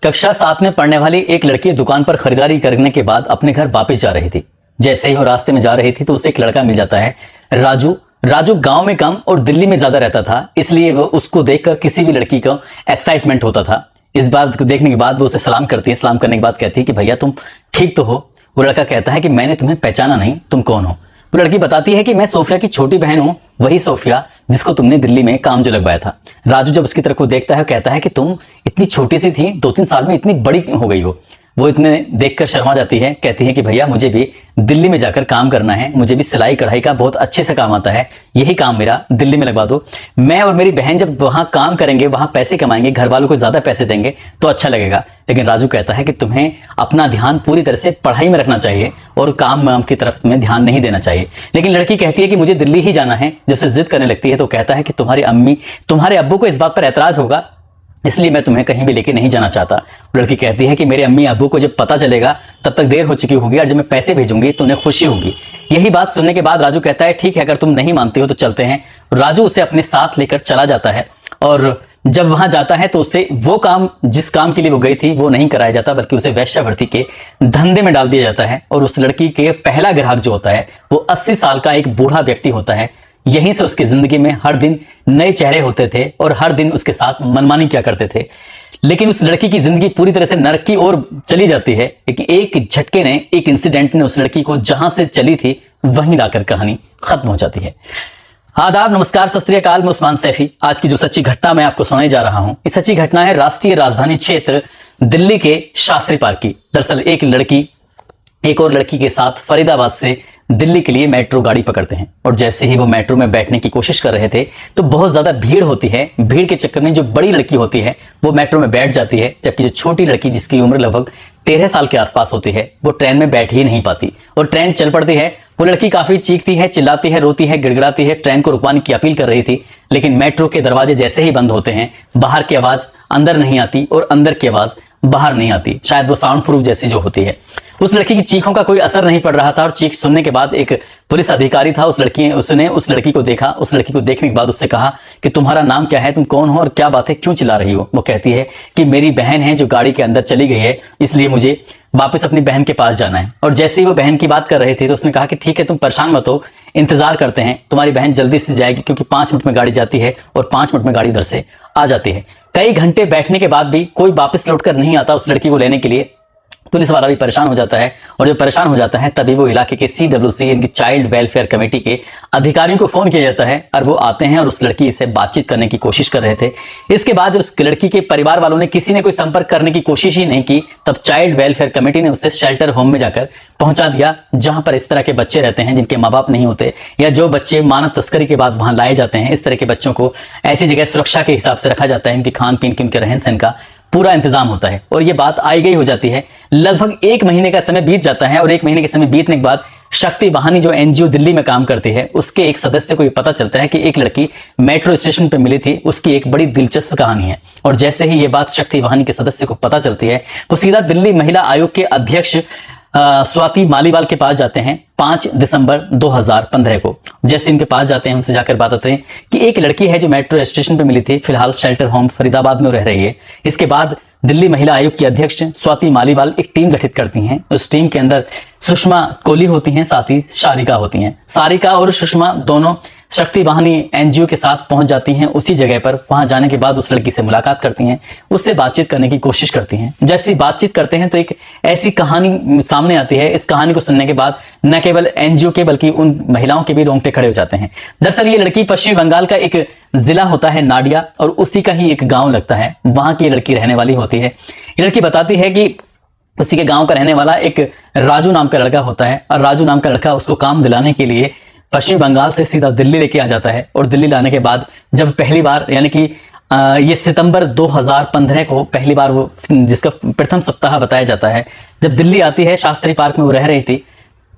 कक्षा 7 में पढ़ने वाली एक लड़की दुकान पर खरीदारी करने के बाद अपने घर वापस जा रही थी। जैसे ही वो रास्ते में जा रही थी तो उसे एक लड़का मिल जाता है, राजू। राजू गांव में कम और दिल्ली में ज्यादा रहता था, इसलिए वो उसको देखकर किसी भी लड़की को एक्साइटमेंट होता था। इस बात को देखने के बाद वो उसे सलाम करती है। सलाम करने के बाद कहती है कि भैया तुम ठीक तो हो? वो लड़का कहता है कि मैंने तुम्हें पहचाना नहीं, तुम कौन हो? वो लड़की बताती है कि मैं सोफिया की छोटी बहन हूं, वही सोफिया जिसको तुमने दिल्ली में काम जो लगवाया था। राजू जब उसकी तरफ को देखता है कहता है कि तुम इतनी छोटी सी थी, 2-3 साल में इतनी बड़ी हो गई हो। वो इतने देखकर शर्मा जाती है, कहती है कि भैया मुझे भी दिल्ली में जाकर काम करना है, मुझे भी सिलाई कढ़ाई का बहुत अच्छे से काम आता है, यही काम मेरा दिल्ली में लगवा दो। मैं और मेरी बहन जब वहां काम करेंगे, वहां पैसे कमाएंगे, घर वालों को ज्यादा पैसे देंगे तो अच्छा लगेगा। लेकिन राजू कहता है कि तुम्हें अपना ध्यान पूरी तरह से पढ़ाई में रखना चाहिए और काम की तरफ में ध्यान नहीं देना चाहिए। लेकिन लड़की कहती है कि मुझे दिल्ली ही जाना है। जब से जिद करने लगती है तो कहता है कि तुम्हारी अम्मी, तुम्हारे अब्बू को इस बात पर ऐतराज होगा, इसलिए मैं तुम्हें कहीं भी लेके नहीं जाना चाहता। लड़की कहती है कि मेरे अम्मी अब्बू को जब पता चलेगा तब तक देर हो चुकी होगी और जब मैं पैसे भेजूंगी तो उन्हें खुशी होगी। यही बात सुनने के बाद राजू कहता है ठीक है, अगर तुम नहीं मानती हो तो चलते हैं। राजू उसे अपने साथ लेकर चला जाता है और जब वहां जाता है तो उसे वो काम, जिस काम के लिए वो गई थी, वो नहीं कराया जाता, बल्कि उसे वेश्यावृत्ति के धंधे में डाल दिया जाता है। और उस लड़की के पहला ग्राहक जो होता है वो 80 साल का एक बूढ़ा व्यक्ति होता है। यहीं से उसकी जिंदगी में हर दिन नए चेहरे होते थे और हर दिन उसके साथ मनमानी किया करते थे। लेकिन उस लड़की की जिंदगी पूरी तरह से नरक की ओर चली जाती है। लेकिन एक झटके ने, एक इंसिडेंट ने उस लड़की को जहां से चली थी वहीं लाकर कहानी खत्म हो जाती है। आदाब, नमस्कार, सत श्री अकाल। मैं उस्मान सैफी। आज की जो सच्ची घटना मैं आपको सुनाने जा रहा हूं, ये सच्ची घटना है राष्ट्रीय राजधानी क्षेत्र दिल्ली के शास्त्री पार्क की। दरअसल एक लड़की एक और लड़की के साथ फरीदाबाद से दिल्ली के लिए मेट्रो गाड़ी पकड़ते हैं और जैसे ही वो मेट्रो में बैठने की कोशिश कर रहे थे तो बहुत ज्यादा भीड़ होती है। भीड़ के चक्कर में जो बड़ी लड़की होती है वो मेट्रो में बैठ जाती है, जबकि जो छोटी लड़की जिसकी उम्र लगभग 13 साल के आसपास होती है वो ट्रेन में बैठ ही नहीं पाती और ट्रेन चल पड़ती है। वो लड़की काफी चीखती है, चिल्लाती है, रोती है, गिड़गिड़ाती है, ट्रेन को रुकवाने की अपील कर रही थी। लेकिन मेट्रो के दरवाजे जैसे ही बंद होते हैं, बाहर की आवाज अंदर नहीं आती और अंदर की आवाज बाहर नहीं आती। शायद वो साउंड प्रूफ जैसी जो होती है। उस लड़की की चीखों का कोई असर नहीं पड़ रहा था और चीख सुनने के बाद एक पुलिस अधिकारी था, उसने उस लड़की को देखा। उस लड़की को देखने के बाद उससे कहा कि तुम्हारा नाम क्या है, तुम कौन हो और क्या बात है, क्यों चिल्ला रही हो? वो कहती है कि मेरी बहन है जो गाड़ी के अंदर चली गई है, इसलिए मुझे वापस अपनी बहन के पास जाना है। और जैसे ही वो बहन की बात कर रहे थे तो उसने कहा कि ठीक है, तुम परेशान मत हो, इंतजार करते हैं, तुम्हारी बहन जल्दी से जाएगी, क्योंकि 5 मिनट में गाड़ी जाती है और 5 मिनट में गाड़ी इधर से आ जाती है। कई घंटे बैठने के बाद भी कोई वापस लौटकर नहीं आता उस लड़की को लेने के लिए। पुलिस वाला भी परेशान हो जाता है और जब परेशान हो जाता है तभी वो इलाके के CWC, इनकी चाइल्ड वेलफेयर कमेटी के अधिकारियों को फोन किया जाता है और वो आते हैं और उस लड़की से बातचीत करने की कोशिश कर रहे थे। इसके बाद जब उस लड़की के परिवार वालों ने, किसी ने कोई संपर्क करने की कोशिश ही नहीं की, तब चाइल्ड वेलफेयर कमेटी ने उसे शेल्टर होम में जाकर पहुंचा दिया, जहां पर इस तरह के बच्चे रहते हैं जिनके माँ बाप नहीं होते या जो बच्चे मानव तस्करी के बाद वहां लाए जाते हैं। इस तरह के बच्चों को ऐसी जगह सुरक्षा के हिसाब से रखा जाता है, उनकी खान पीन की, उनके रहन सहन का पूरा इंतजाम होता है। और ये बात आई गई हो जाती है। लगभग 1 महीने का समय बीत जाता है और 1 महीने के समय बीतने के बाद शक्ति वाहिनी जो NGO दिल्ली में काम करती है, उसके एक सदस्य को ये पता चलता है कि एक लड़की मेट्रो स्टेशन पर मिली थी, उसकी एक बड़ी दिलचस्प कहानी है। और जैसे ही ये बात शक्ति वाहिनी के सदस्य को पता चलती है वो सीधा दिल्ली महिला आयोग के अध्यक्ष स्वाति मालीवाल के पास जाते हैं 5 दिसंबर 2015 को। जैसे इनके पास जाते हैं, उनसे जाकर बात आते हैं कि एक लड़की है जो मेट्रो स्टेशन पे मिली थी, फिलहाल शेल्टर होम फरीदाबाद में रह रही है। इसके बाद दिल्ली महिला आयोग की अध्यक्ष स्वाति मालीवाल एक टीम गठित करती हैं। उस टीम के अंदर सुषमा कोहली होती हैं, साथ ही सारिका होती हैं। सारिका और सुषमा दोनों शक्ति वाहिनी NGO के साथ पहुंच जाती हैं उसी जगह पर। वहां जाने के बाद उस लड़की से मुलाकात करती हैं, उससे बातचीत करने की कोशिश करती हैं। जैसी बातचीत करते हैं तो एक ऐसी कहानी सामने आती है। इस कहानी को सुनने के बाद न केवल NGO के बल्कि उन महिलाओं के भी रोंगटे खड़े हो जाते हैं। दरअसल ये लड़की पश्चिम बंगाल का एक जिला होता है नाडिया और उसी का ही एक गाँव लगता है, वहां की लड़की रहने वाली होती है। ये लड़की बताती है कि उसी के गाँव का रहने वाला एक राजू नाम का लड़का होता है और राजू नाम का लड़का उसको काम दिलाने के लिए पश्चिम बंगाल से सीधा दिल्ली लेके आ जाता है। और दिल्ली लाने के बाद जब पहली बार, यानी कि ये सितंबर 2015 को पहली बार वो, जिसका प्रथम सप्ताह बताया जाता है, जब दिल्ली आती है, शास्त्री पार्क में वो रह रही थी,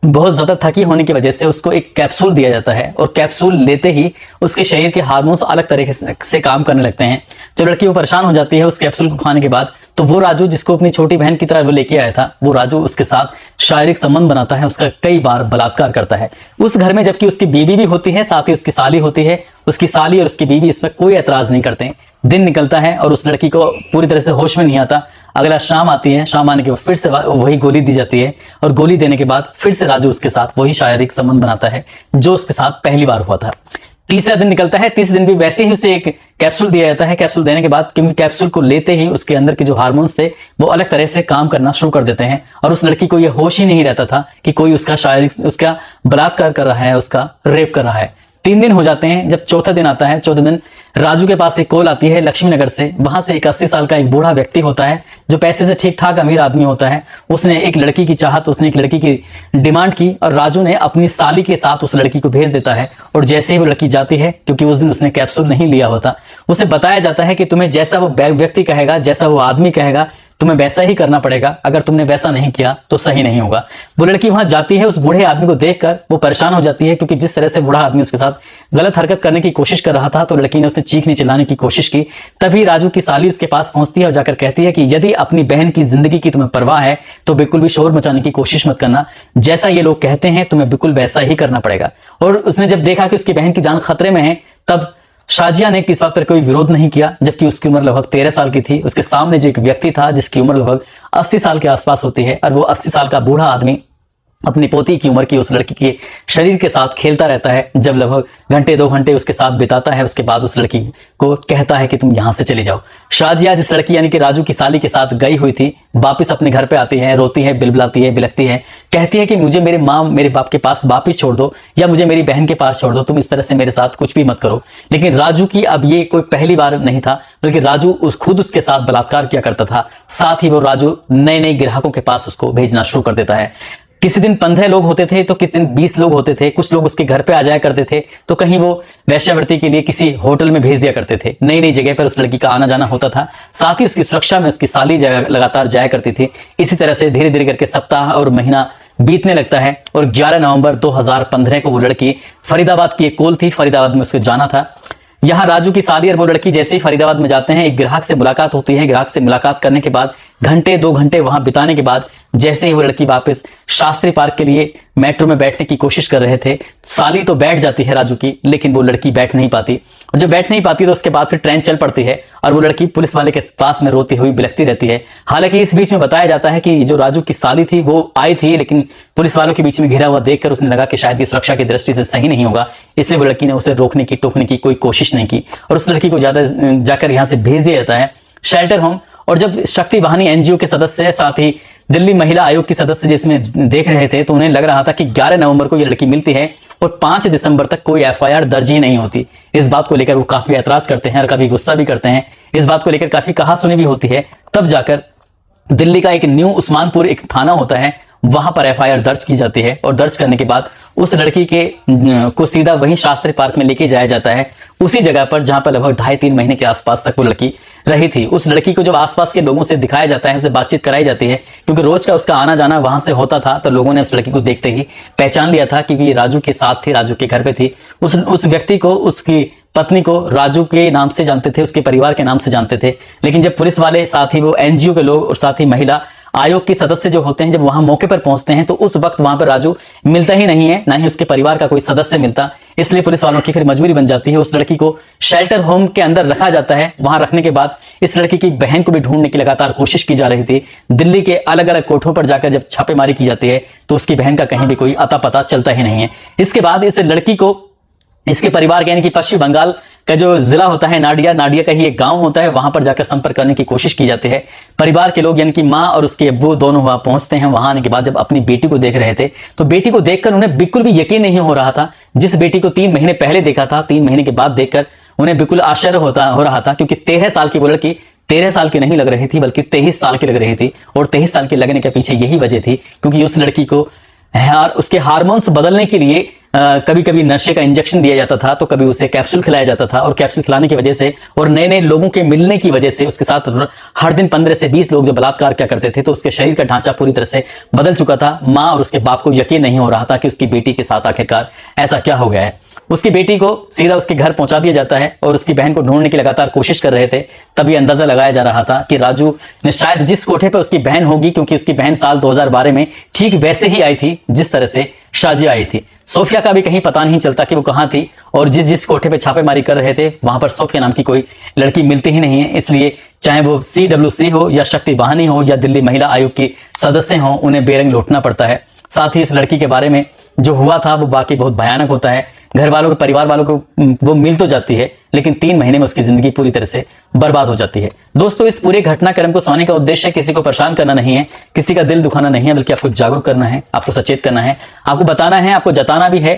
बहुत ज्यादा थकी होने की वजह से उसको एक कैप्सूल दिया जाता है और कैप्सूल लेते ही उसके शरीर के हार्मोन्स अलग तरीके से काम करने लगते हैं। जब लड़की वो परेशान हो जाती है उस कैप्सूल को खाने के बाद, तो वो राजू जिसको अपनी छोटी बहन की तरह वो लेके आया था, वो राजू उसके साथ शारीरिक संबंध बनाता है, उसका कई बार बलात्कार करता है उस घर में। जबकि उसकी बीवी भी होती है, साथ ही उसकी साली होती है। उसकी साली और उसकी बीवी इसमें कोई एतराज नहीं करते। दिन निकलता है और उस लड़की को पूरी तरह से होश में नहीं आता। अगला शाम आती है, शाम आने के बाद फिर से वही गोली दी जाती है और गोली देने के बाद फिर से राजू उसके साथ वही शारीरिक संबंध बनाता है जो उसके साथ पहली बार हुआ था। तीसरा दिन निकलता है, तीसरे दिन भी वैसे ही उसे एक कैप्सूल दिया जाता है। कैप्सूल देने के बाद, क्योंकि कैप्सूल को लेते ही उसके अंदर के जो हार्मोन्स थे वो अलग तरह से काम करना शुरू कर देते हैं और उस लड़की को ये होश ही नहीं रहता था कि कोई उसका शारीरिक उसका बलात्कार कर रहा है, उसका रेप कर रहा है। 3 दिन हो जाते हैं। जब चौथा दिन आता है, चौथे दिन राजू के पास एक कॉल आती है लक्ष्मी नगर से। वहां से एक 80 साल का एक बूढ़ा व्यक्ति होता है जो पैसे से ठीक ठाक अमीर आदमी होता है। उसने एक लड़की की चाहत, उसने एक लड़की की डिमांड की और राजू ने अपनी साली के साथ उस लड़की को भेज देता है। और जैसे ही वो लड़की जाती है, क्योंकि उस दिन उसने कैप्सूल नहीं लिया होता, उसे बताया जाता है कि तुम्हें जैसा वो व्यक्ति कहेगा, जैसा वो आदमी कहेगा, तुम्हें वैसा ही करना पड़ेगा। अगर तुमने वैसा नहीं किया तो सही नहीं होगा। वो लड़की वहां जाती है, उस बूढ़े आदमी को देखकर वो परेशान हो जाती है, क्योंकि जिस तरह से बूढ़ा आदमी उसके साथ गलत हरकत करने की कोशिश कर रहा था, तो लड़की ने उसने चीखने चिल्लाने की कोशिश की। तभी राजू की साली उसके पास पहुंचती है और जाकर कहती है कि यदि अपनी बहन की जिंदगी की तुम्हें परवाह है तो बिल्कुल भी शोर मचाने की कोशिश मत करना। जैसा ये लोग कहते हैं तुम्हें बिल्कुल वैसा ही करना पड़ेगा। और उसने जब देखा कि उसकी बहन की जान खतरे में है, तब शाजिया ने किस बात पर कोई विरोध नहीं किया, जबकि उसकी उम्र लगभग 13 साल की थी। उसके सामने जो एक व्यक्ति था जिसकी उम्र लगभग 80 साल के आसपास होती है, और वो 80 साल का बूढ़ा आदमी अपनी पोती की उम्र की उस लड़की के शरीर के साथ खेलता रहता है। जब लगभग घंटे 2 घंटे उसके साथ बिताता है, उसके बाद उस लड़की को कहता है कि तुम यहां से चली जाओ। शाजिया, जिस लड़की यानी कि राजू की साली के साथ गई हुई थी, वापिस अपने घर पे आती है, रोती है, बिलबिलाती है, बिलखती है, कहती है कि मुझे मेरे माँ मेरे बाप के पास वापिस छोड़ दो या मुझे मेरी बहन के पास छोड़ दो, तुम इस तरह से मेरे साथ कुछ भी मत करो। लेकिन राजू की अब ये कोई पहली बार नहीं था, बल्कि राजू खुद उसके साथ बलात्कार किया करता था। साथ ही वो राजू नए नए ग्राहकों के पास उसको भेजना शुरू कर देता है। किसी दिन 15 लोग होते थे तो किसी दिन 20 लोग होते थे। कुछ लोग उसके घर पे आ जाया करते थे, तो कहीं वो वैश्यावृत्ति के लिए किसी होटल में भेज दिया करते थे। नई नई जगह पर उस लड़की का आना जाना होता था। साथ ही उसकी सुरक्षा में उसकी साली लगातार जाया करती थी। इसी तरह से धीरे धीरे करके सप्ताह और महीना बीतने लगता है और 11 नवंबर 2015 को वो लड़की फरीदाबाद की एक कॉल थी, फरीदाबाद में उसको जाना था। यहाँ राजू की साली और वो लड़की जैसे ही फरीदाबाद में जाते हैं, एक ग्राहक से मुलाकात होती है। ग्राहक से मुलाकात करने के बाद घंटे 2 घंटे वहां बिताने के बाद जैसे ही वो लड़की वापस शास्त्री पार्क के लिए मेट्रो में बैठने की कोशिश कर रहे थे, साली तो बैठ जाती है राजू की, लेकिन वो लड़की बैठ नहीं पाती। और जब बैठ नहीं पाती तो उसके बाद फिर ट्रेन चल पड़ती है और वो लड़की पुलिस वाले के पास में रोती हुई बिलखती रहती है। हालांकि इस बीच में बताया जाता है कि जो राजू की साली थी वो आई थी, लेकिन पुलिस वालों के बीच में घिरा हुआ देखकर उसने लगा कि शायद ये सुरक्षा की दृष्टि से सही नहीं होगा, इसलिए वो लड़की ने उसे रोकने की टोकने की कोई कोशिश नहीं की और उस लड़की को जाकर यहाँ से भेज दिया जाता है शेल्टर होम। और जब शक्ति वाहिनी एनजीओ के सदस्य, साथ ही दिल्ली महिला आयोग की सदस्य जिसमें देख रहे थे, तो उन्हें लग रहा था कि 11 नवंबर को ये लड़की मिलती है और 5 दिसंबर तक कोई एफआईआर दर्ज ही नहीं होती। इस बात को लेकर वो काफी ऐतराज करते हैं और काफी गुस्सा भी करते हैं। इस बात को लेकर काफी कहासुनी भी होती है। तब जाकर दिल्ली का एक न्यू उस्मानपुर एक थाना होता है, वहां पर एफआईआर दर्ज की जाती है और दर्ज करने के बाद उस लड़की को सीधा वहीं शास्त्री पार्क में लेके जाया जाता है, उसी जगह पर जहां पर लगभग 2.5-3 महीने के आसपास तक वो लड़की रही थी। उस लड़की को जब आसपास के लोगों से दिखाया जाता है, उससे बातचीत कराई जाती है, क्योंकि रोज का उसका आना जाना वहां से होता था, तो लोगों ने उस लड़की को देखते ही पहचान लिया था, क्योंकि ये राजू के साथ थी, राजू के घर पे थी। उस व्यक्ति को, उसकी पत्नी को राजू के नाम से जानते थे, उसके परिवार के नाम से जानते थे। लेकिन जब पुलिस वाले, साथ ही वो एनजीओ के लोग और साथ ही महिला आयोग के सदस्य जो होते हैं, जब वहां मौके पर पहुंचते हैं, तो उस वक्त वहां पर राजू मिलता ही नहीं है, ना ही उसके परिवार का कोई सदस्य मिलता। इसलिए पुलिस वालों की फिर मजबूरी बन जाती है, उस लड़की को शेल्टर होम के अंदर रखा जाता है। वहां रखने के बाद इस लड़की की बहन को भी ढूंढने की लगातार कोशिश की जा रही थी। दिल्ली के अलग अलग कोठों पर जाकर जब छापेमारी की जाती है, तो उसकी बहन का कहीं भी कोई अता पता चलता ही नहीं है। इसके बाद इस लड़की को इसके परिवार के, यानी कि पश्चिम बंगाल का जो जिला होता है नाडिया का ही एक गांव होता है, वहां पर जाकर संपर्क करने की कोशिश की जाती है। परिवार के लोग यानी कि माँ और उसके अब्बू दोनों वहां पहुंचते हैं। वहां आने के बाद जब अपनी बेटी को देख रहे थे, तो बेटी को देखकर उन्हें बिल्कुल भी यकीन नहीं हो रहा था। जिस बेटी को 3 महीने पहले देखा था, 3 महीने के बाद देखकर उन्हें बिल्कुल आश्चर्य हो रहा था, क्योंकि 13 साल की वो लड़की 13 साल की नहीं लग रही थी, बल्कि 23 साल की लग रही थी। और 23 साल के लगने के पीछे यही वजह थी, क्योंकि उस लड़की को उसके हार्मोन्स बदलने के लिए कभी कभी नशे का इंजेक्शन दिया जाता था, तो कभी उसे कैप्सूल खिलाया जाता था। और कैप्सूल खिलाने की वजह से और नए नए लोगों के मिलने की वजह से उसके साथ हर दिन 15 से 20 लोग जब बलात्कार क्या करते थे, तो उसके शरीर का ढांचा पूरी तरह से बदल चुका था। माँ और उसके बाप को यकीन नहीं हो रहा था कि उसकी बेटी के साथ आखिरकार ऐसा क्या हो गया है। उसकी बेटी को सीधा उसके घर पहुंचा दिया जाता है और उसकी बहन को ढूंढने की लगातार कोशिश कर रहे थे। तभी अंदाजा लगाया जा रहा था कि राजू ने शायद जिस कोठे पर उसकी बहन होगी, क्योंकि उसकी बहन साल 2012 में ठीक वैसे ही आई थी जिस तरह से शाजिया आई थी। सोफिया का भी कहीं पता नहीं चलता कि वो कहां थी, और जिस जिस कोठे पे छापेमारी कर रहे थे वहां पर सोफिया नाम की कोई लड़की मिलती ही नहीं है। इसलिए चाहे वो CWC हो या शक्ति वाहिनी हो या दिल्ली महिला आयोग की सदस्य हो, उन्हें बेरंग लौटना पड़ता है। साथ ही इस लड़की के बारे में जो हुआ था वो वाकई बहुत भयानक होता है। घर वालों को, परिवार वालों को वो मिल तो जाती है, लेकिन 3 महीने में उसकी जिंदगी पूरी तरह से बर्बाद हो जाती है। दोस्तों, इस पूरे घटनाक्रम को सुनाने का उद्देश्य किसी को परेशान करना नहीं है, किसी का दिल दुखाना नहीं है, बल्कि आपको जागरूक करना है, आपको सचेत करना है, आपको बताना है, आपको जताना भी है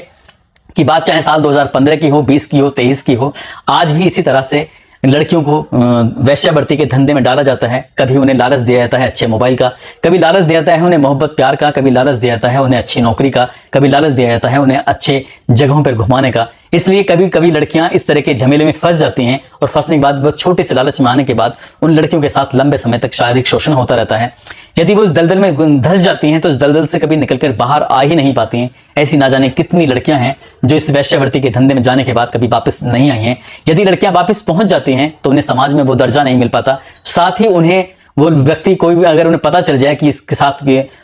कि बात चाहे साल 2015 की हो, 20 की हो, 23 की हो, आज भी इसी तरह से लड़कियों को वेश्यावृत्ति के धंधे में डाला जाता है। कभी उन्हें लालच दिया जाता है अच्छे मोबाइल का, कभी लालच दिया जाता है उन्हें मोहब्बत प्यार का, कभी लालच दिया जाता है उन्हें अच्छी नौकरी का, कभी लालच दिया जाता है उन्हें अच्छे जगहों पर घुमाने का। इसलिए कभी कभी लड़कियां इस तरह के झमेले में फंस जाती हैं, और फंसने के बाद वो छोटे से लालच में आने के बाद उन लड़कियों के साथ लंबे समय तक शारीरिक शोषण होता रहता है। यदि वो इस दलदल में धंस जाती हैं तो इस दलदल से कभी निकलकर बाहर आ ही नहीं पाती हैं। ऐसी ना जाने कितनी लड़कियां हैं जो इस वेश्यावृत्ति के धंधे में जाने के बाद कभी वापस नहीं आई हैं। यदि लड़कियां वापस पहुंच जाती हैं तो उन्हें समाज में वो दर्जा नहीं मिल पाता। साथ ही उन्हें वो व्यक्ति, कोई भी अगर उन्हें पता चल जाए कि इसके साथ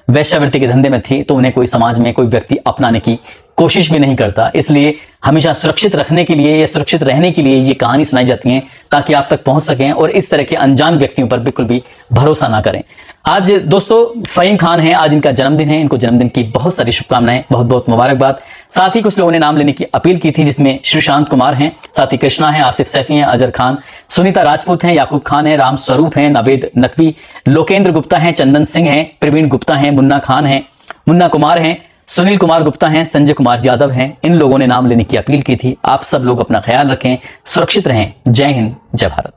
वेश्यावृत्ति के धंधे में थी, तो उन्हें कोई समाज में कोई व्यक्ति अपनाने की कोशिश भी नहीं करता। इसलिए हमेशा सुरक्षित रखने के लिए या सुरक्षित रहने के लिए ये कहानी सुनाई जाती है, ताकि आप तक पहुंच सकें और इस तरह के अनजान व्यक्तियों पर बिल्कुल भी भरोसा ना करें। आज दोस्तों फहीम खान है, आज इनका जन्मदिन है, इनको जन्मदिन की बहुत सारी शुभकामनाएं, बहुत बहुत मुबारकबाद। साथ ही कुछ लोगों ने नाम लेने की अपील की थी, जिसमें श्रीशांत कुमार हैं, साथ ही कृष्णा है, आसिफ सैफी हैं, अजहर खान, सुनीता राजपूत हैं, याकूब खान है, राम स्वरूप हैं, नवेद नकवी, लोकेंद्र गुप्ता हैं, चंदन सिंह हैं, प्रवीण गुप्ता हैं, मुन्ना खान हैं, मुन्ना कुमार हैं, सुनील कुमार गुप्ता हैं, संजय कुमार यादव हैं। इन लोगों ने नाम लेने की अपील की थी। आप सब लोग अपना ख्याल रखें, सुरक्षित रहें। जय हिंद, जय भारत।